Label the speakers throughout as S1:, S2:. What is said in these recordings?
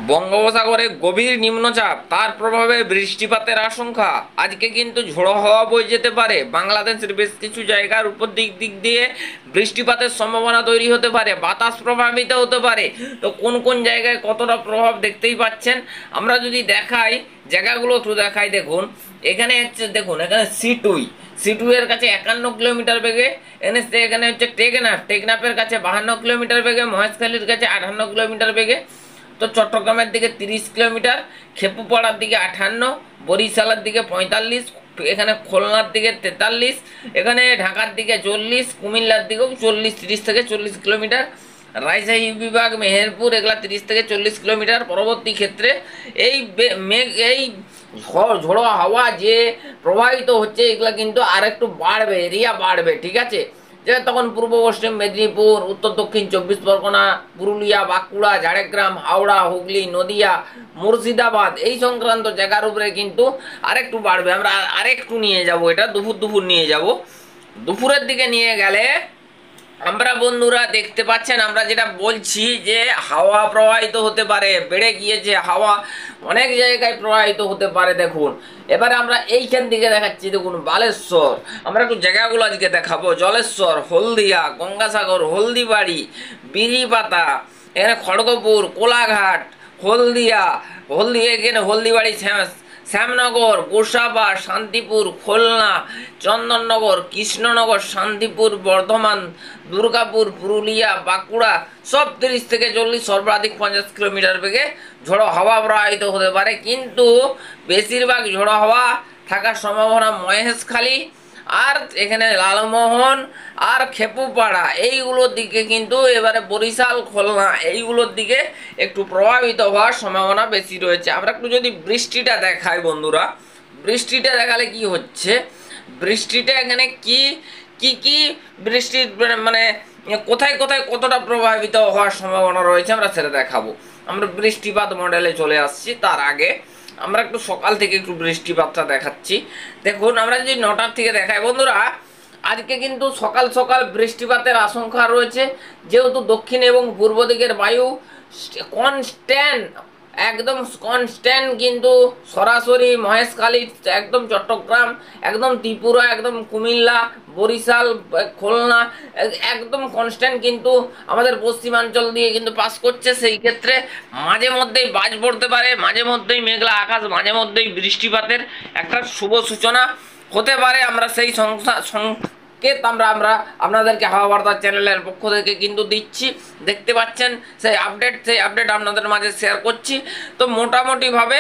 S1: বঙ্গোপসাগরে গভীর নিম্নচাপ, তার প্রভাবে বৃষ্টিপাতের আশঙ্কা। আজকে কিন্তু ঝোড়ো হাওয়া বয়ে যেতে পারে। বাংলাদেশের বেশ কিছু জায়গার উপর দিক দিক দিয়ে বৃষ্টিপাতের সম্ভাবনা তৈরি হতে পারে, বাতাস প্রভাবিত হতে পারে। তো কোন কোন জায়গায় কতটা প্রভাব দেখতেই পাচ্ছেন। আমরা যদি দেখাই জায়গাগুলো একটু দেখাই, দেখুন এখানে হচ্ছে, দেখুন এখানে সিটুই এর কাছে 51 কিলোমিটার বেগে এনেছে। এখানে হচ্ছে টেকনাফের কাছে 52 কিলোমিটার বেগে, মহেশখালীর কাছে 58 কিলোমিটার বেগে। তো চট্টগ্রামের দিকে 30 কিলোমিটার, খেপুপাড়ার দিকে 58, বরিশালের দিকে 45, এখানে খুলনার দিকে 43, এখানে ঢাকার দিকে 40, কুমিল্লার দিকেও 40, 30 থেকে 40 কিলোমিটার, রাজশাহী বিভাগ, মেহেরপুর এগুলা 30 থেকে 40 কিলোমিটার। পরবর্তী ক্ষেত্রে এই ঝোড়ো হাওয়া যে প্রবাহিত হচ্ছে, এগুলা কিন্তু আর একটু বাড়বে, এরিয়া বাড়বে, ঠিক আছে। যেটা তখন পূর্ব পশ্চিম মেদিনীপুর, উত্তর দক্ষিণ 24 পরগনা, পুরুলিয়া, বাঁকুড়া, ঝাড়গ্রাম, হাওড়া, হুগলি, নদিয়া, মুর্শিদাবাদ এই সংক্রান্ত জায়গার উপরে কিন্তু আরেকটু বাড়বে। আমরা আরেকটু নিয়ে যাব, এটা দুপুর নিয়ে যাব। দুপুরের দিকে নিয়ে গেলে আমরা বন্ধুরা দেখতে পাচ্ছেন, আমরা যেটা বলছি যে হাওয়া প্রবাহিত হতে পারে, বেড়ে গিয়েছে হাওয়া, অনেক জায়গায় প্রবাহিত হতে পারে। দেখুন এবারে আমরা এইখান দিকে দেখাচ্ছি, দেখুন বালেশ্বর, আমরা একটু জায়গাগুলো আজকে দেখাবো। জলেশ্বর, হলদিয়া, গঙ্গাসাগর, হলদিবাড়ি, বিরিপাতা, এখানে খড়গপুর, কোলাঘাট, এখানে হলদিবাড়ি, শ্যামনগর, গোসাবা, শান্তিপুর, খুলনা, চন্দননগর, কৃষ্ণনগর, শান্তিপুর, বর্ধমান, দুর্গাপুর, পুরুলিয়া, বাঁকুড়া সব 30 থেকে 40, সর্বাধিক 50 কিলোমিটার বেগে ঝোড়ো হাওয়া প্রবাহিত হতে পারে। কিন্তু বেশিরভাগ ঝোড়ো হাওয়া থাকার সম্ভাবনা মহেশখালী আর এখানে লালমোহন আর খেপুপাড়া এইগুলোর দিকে, কিন্তু এবারে বরিশাল, খুলনা এইগুলোর দিকে একটু প্রভাবিত হওয়ার সম্ভাবনা বেশি রয়েছে। আমরা একটু যদি বৃষ্টিটা দেখাই বন্ধুরা, বৃষ্টিটা দেখালে কি হচ্ছে, বৃষ্টিটা এখানে কি কি কি বৃষ্টির মানে কোথায় কোথায় কতটা প্রভাবিত হওয়ার সম্ভাবনা রয়েছে আমরা সেটা দেখাবো। আমরা বৃষ্টিপাত মডেলে চলে আসছি। তার আগে আমরা একটু সকাল থেকে একটু বৃষ্টিপাতটা দেখাচ্ছি। দেখুন আমরা যদি 9টার থেকে দেখাই বন্ধুরা, আজকে কিন্তু সকাল সকাল বৃষ্টিপাতের আশঙ্কা রয়েছে, যেহেতু দক্ষিণ এবং পূর্ব দিকের বায়ু কনস্ট্যান্ট, একদম কনস্ট্যান্ট, কিন্তু সরাসরি মহেশখালী, একদম চট্টগ্রাম, একদম ত্রিপুরা, একদম কুমিল্লা, বরিশাল, খুলনা একদম কনস্ট্যান্ট কিন্তু আমাদের পশ্চিমাঞ্চল দিয়ে কিন্তু পাস করছে। সেই ক্ষেত্রে মাঝে মধ্যেই বাজ পড়তে পারে, মাঝে মধ্যেই মেঘলা আকাশ, মাঝে মধ্যেই বৃষ্টিপাতের একটা শুভ সূচনা হতে পারে। আমরা সেই সংকেত আমরা আপনাদেরকে হাওয়া বার্তা চ্যানেলের পক্ষ থেকে কিন্তু দিচ্ছি, দেখতে পাচ্ছেন সেই আপডেট আপনাদের মাঝে শেয়ার করছি। তো মোটামুটিভাবে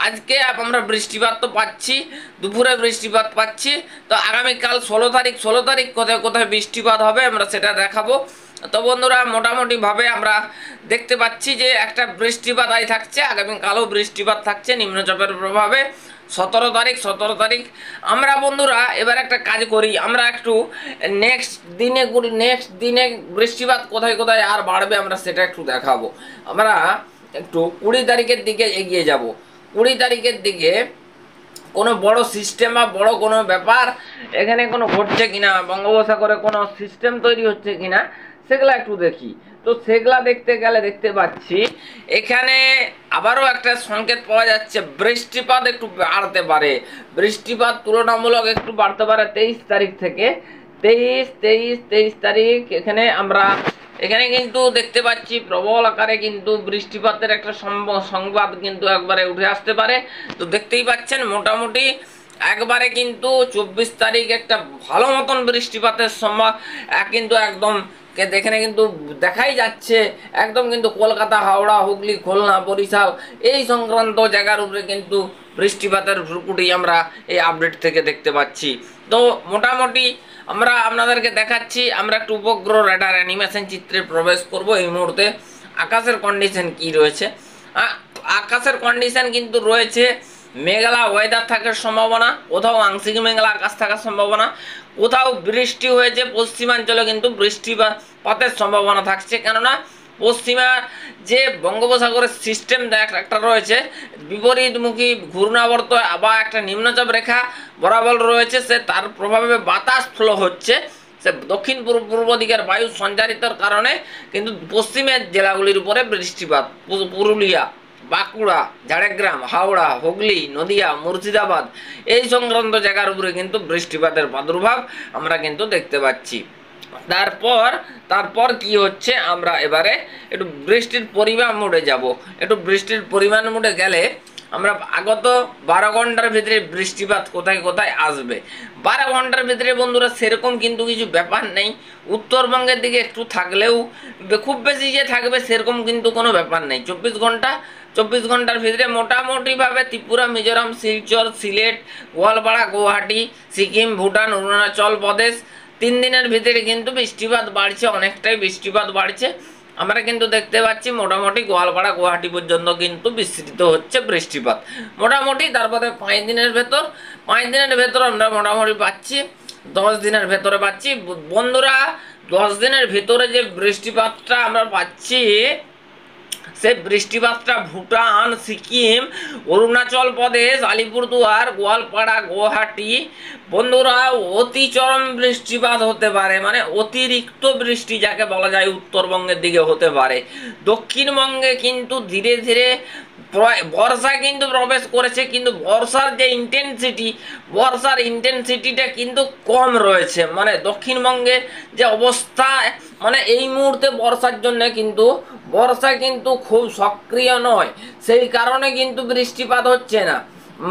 S1: আজকে আমরা বৃষ্টিপাত তো পাচ্ছি, দুপুরে বৃষ্টিপাত পাচ্ছি। তো আগামীকাল 16 তারিখ কোথায় কোথায় বৃষ্টিপাত হবে আমরা সেটা দেখাবো। তো বন্ধুরা মোটামুটিভাবে আমরা দেখতে পাচ্ছি যে একটা বৃষ্টিপাত আই থাকছে, আগামীকালও বৃষ্টিপাত থাকছে নিম্নচাপের প্রভাবে। 17 তারিখ আমরা বন্ধুরা এবার একটা কাজ করি, আমরা একটু নেক্সট দিনে বৃষ্টিপাত কোথায় কোথায় আর বাড়বে আমরা সেটা একটু দেখাবো। আমরা একটু 20 তারিখের দিকে এগিয়ে যাব। 20 তারিখের দিকে কোনো বড় সিস্টেম বা বড় কোনো ব্যাপার এখানে কোনো ঘটছে কিনা, বঙ্গোপসাগরে কোনো সিস্টেম তৈরি হচ্ছে কিনা সেগুলা একটু দেখি। তো সেগুলা দেখতে গেলে দেখতে পাচ্ছি এখানে আবারও একটা সংকেত পাওয়া যাচ্ছে, বৃষ্টিপাত একটু বাড়তে পারে, বৃষ্টিপাত তুলনামূলক একটু বাড়তে পারে 23 তারিখ থেকে। 23 তারিখ এখানে কিন্তু দেখতে পাচ্ছি প্রবল আকারে কিন্তু বৃষ্টিপাতের একটা সংবাদ কিন্তু একবারে উঠে আসতে পারে। তো দেখতেই পাচ্ছেন মোটামুটি একবারে কিন্তু 24 তারিখ একটা ভালো মতন বৃষ্টিপাতের সম্ভাবনা কিন্তু একদম এখানে কিন্তু দেখাই যাচ্ছে। একদম কিন্তু কলকাতা, হাওড়া, হুগলি, খুলনা, বরিশাল এই সংক্রান্ত জায়গার উপরে কিন্তু বৃষ্টিপাতের ভ্রুকুটি আমরা এই আপডেট থেকে দেখতে পাচ্ছি। তো মোটামুটি আমরা আপনাদেরকে দেখাচ্ছি, আমরা একটু উপগ্রহ রেডার অ্যানিমেশন চিত্রে প্রবেশ করব। এই মুহূর্তে আকাশের কন্ডিশন কি রয়েছে, আকাশের কন্ডিশন কিন্তু রয়েছে মেঘলা ওয়েদার থাকার সম্ভাবনা, কোথাও আংশিক মেঘলা আকাশ থাকার সম্ভাবনা, কোথাও বৃষ্টি হয়েছে, পশ্চিমাঞ্চলে কিন্তু বৃষ্টিপাতের সম্ভাবনা থাকছে। কেননা পশ্চিমা যে বঙ্গোপসাগরের সিস্টেম একটা রয়েছে, বিপরীতমুখী ঘূর্ণাবর্ত বা একটা নিম্নচাপ রেখা বরাবর রয়েছে, সে তার প্রভাবে বাতাস ফ্লো হচ্ছে, সে দক্ষিণ পূর্ব দিকের বায়ু সঞ্চারিতর কারণে কিন্তু পশ্চিমের জেলাগুলির উপরে বৃষ্টিপাত, পুরুলিয়া, বাঁকুড়া, ঝাড়গ্রাম, হাওড়া, হুগলি, নদিয়া, মুর্শিদাবাদ এই সংক্রান্ত জায়গার উপরে কিন্তু বৃষ্টিপাতের প্রাদুর্ভাব আমরা কিন্তু দেখতে পাচ্ছি। তারপর তারপর কি হচ্ছে, আমরা এবারে একটু বৃষ্টির পরিমাণ মোডে যাব। একটু বৃষ্টির পরিমাণ মোডে গেলে আমরা আগত 12 ঘন্টার ভিতরে বৃষ্টিপাত কোথায় কোথায় আসবে। 12 ঘন্টার ভিতরে বন্ধুরা সেরকম কিন্তু কিছু ব্যাপার নেই। উত্তরবঙ্গের দিকে একটু থাকলেও খুব বেশি যে থাকবে সেরকম কিন্তু কোনো ব্যাপার নেই। 24 ঘন্টার ভিতরে মোটামুটিভাবে ত্রিপুরা, মিজোরাম, শিলচর, সিলেট, গোয়ালপাড়া, গুয়াহাটি, সিকিম, ভুটান, অরুণাচল প্রদেশ 3 দিনের ভিতরে কিন্তু বৃষ্টিপাত বাড়ছে, অনেকটাই বৃষ্টিপাত বাড়ছে। আমরা কিন্তু দেখতে পাচ্ছি মোটামুটি গোয়ালপাড়া, গুয়াহাটি পর্যন্ত কিন্তু বিস্তৃত হচ্ছে বৃষ্টিপাত মোটামুটি। তারপরে 5 দিনের ভেতর আমরা মোটামুটি পাচ্ছি 10 দিনের ভেতরে পাচ্ছি। বন্ধুরা 10 দিনের ভেতরে যে বৃষ্টিপাতটা আমরা পাচ্ছি, সে বৃষ্টিপাতটা ভুটান, সিকিম, অরুণাচল প্রদেশ, আলিপুরদুয়ার, গোয়ালপাড়া, গুয়াহাটি বন্ধুরা অতি চরম বৃষ্টিপাত হতে পারে, মানে অতিরিক্ত বৃষ্টি যাকে বলা যায় উত্তরবঙ্গের দিকে হতে পারে। দক্ষিণবঙ্গে কিন্তু ধীরে ধীরে বর্ষা কিন্তু প্রবেশ করেছে, কিন্তু বর্ষার ইন্টেন্সিটিটা কিন্তু কম রয়েছে। মানে দক্ষিণবঙ্গে যে অবস্থা, মানে এই মুহূর্তে বর্ষার জন্য কিন্তু বর্ষা কিন্তু খুব সক্রিয় নয়, সেই কারণে কিন্তু বৃষ্টিপাত হচ্ছে না।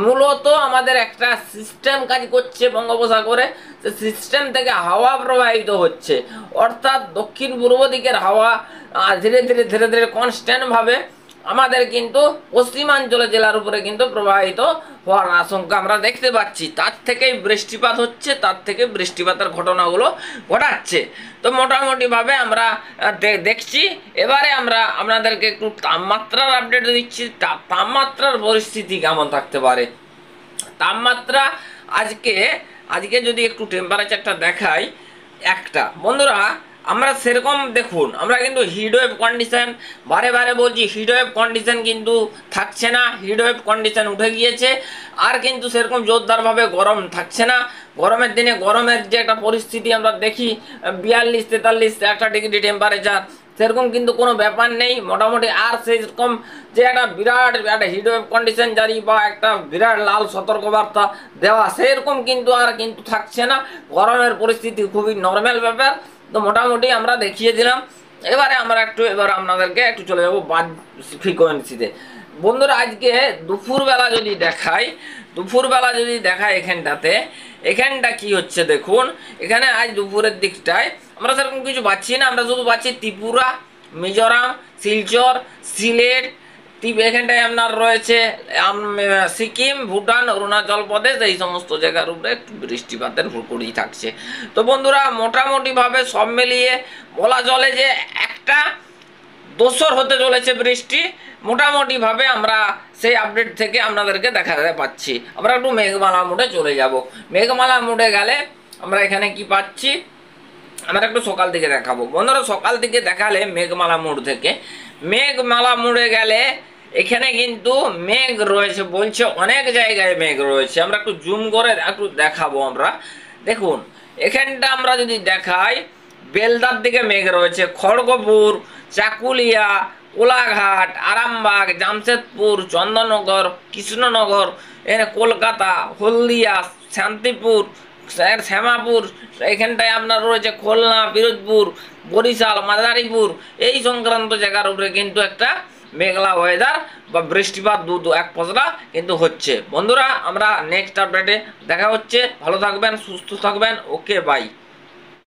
S1: মূলত আমাদের একটা সিস্টেম কাজ করছে বঙ্গোপসাগরে, সে সিস্টেম থেকে হাওয়া প্রবাহিত হচ্ছে, অর্থাৎ দক্ষিণ পূর্ব দিকের হাওয়া ধীরে ধীরে কনস্ট্যান্টভাবে আমাদের কিন্তু পশ্চিমাঞ্চলে জেলার উপরে কিন্তু প্রবাহিত হওয়ার আশঙ্কা আমরা দেখতে পাচ্ছি। তার থেকেই বৃষ্টিপাত হচ্ছে, তার থেকে বৃষ্টিপাতের ঘটনাগুলো ঘটাচ্ছে। তো মোটামুটিভাবে আমরা দেখছি। এবারে আমরা আপনাদেরকে একটু তাপমাত্রার আপডেট দিচ্ছি। তাপমাত্রার পরিস্থিতি কেমন থাকতে পারে। তাপমাত্রা আজকে যদি একটু টেম্পারেচারটা দেখাই একটা বন্ধুরা, আমরা সেরকম দেখুন, আমরা কিন্তু হিটওয়েভ কন্ডিশন বারে বলছি, হিটওয়েভ কন্ডিশন কিন্তু থাকছে না, হিটওয়েভ কন্ডিশন উঠে গিয়েছে। আর কিন্তু সেরকম জোরদারভাবে গরম থাকছে না। গরমের দিনে গরমের যে একটা পরিস্থিতি আমরা দেখি 42-43 ডিগ্রি টেম্পারেচার, সেরকম কিন্তু কোনো ব্যাপার নেই মোটামুটি। আর সেরকম যে একটা বিরাট একটা হিটওয়েভ কন্ডিশন জারি বা একটা বিরাট লাল সতর্কবার্তা দেওয়া সেরকম কিন্তু আর কিন্তু থাকছে না। গরমের পরিস্থিতি খুবই নর্মাল ব্যাপার। তো মোটামুটি আমরা দেখিয়ে দিলাম। এবার আপনাদেরকে একটু চলে যাবো বাদ ফ্রিকোয়েন্সিতে। বন্ধুরা আজকে দুপুরবেলা যদি দেখায় এখানটা কি হচ্ছে দেখুন। এখানে আজ দুপুরের দিকটায় আমরা সেরকম কিছু পাচ্ছি না, আমরা শুধু পাচ্ছি ত্রিপুরা, মিজোরাম, শিলচর, সিলেট, এখানটায় আপনার রয়েছে সিকিম, ভুটান, অরুণাচল প্রদেশ, এই সমস্ত জায়গার উপরে একটু বৃষ্টিপাতের ভুরকুড়ি থাকছে। তো বন্ধুরা মোটামুটিভাবে সব মিলিয়ে বলা চলে যে একটা দোসর হতে চলেছে বৃষ্টি। মোটামুটিভাবে আমরা সেই আপডেট থেকে আপনাদেরকে দেখাতে পাচ্ছি। আমরা একটু মেঘমালা মোডে চলে যাব। মেঘমালা মোডে গেলে আমরা এখানে কি পাচ্ছি, আমরা একটু সকাল দিকে দেখাবো। বন্ধুরা সকাল দিকে দেখালে মেঘমালা মোড়ে গেলে এখানে কিন্তু মেঘ রয়েছে বলছে, অনেক জায়গায় মেঘ রয়েছে। আমরা একটু জুম করে একটু দেখাবো। আমরা দেখুন এখানটা আমরা যদি দেখাই, বেলদার দিকে মেঘ রয়েছে, খড়গপুর, চাকুলিয়া, কোলাঘাট, আরামবাগ, জামশেদপুর, চন্দননগর, কৃষ্ণনগর, এখানে কলকাতা, হলদিয়া, শান্তিপুর, শ্যামাপুর, এখানটায় আপনার রয়েছে খুলনা, পিরোজপুর, বরিশাল, মাদারীপুর, এই সংক্রান্ত জায়গার উপরে কিন্তু একটা মেঘলা ওয়েদার বা বৃষ্টিপাত এক পশলা কিন্তু হচ্ছে। বন্ধুরা আমরা নেক্সট আপডেটে দেখা হচ্ছে। ভালো থাকবেন, সুস্থ থাকবেন। Okay bye.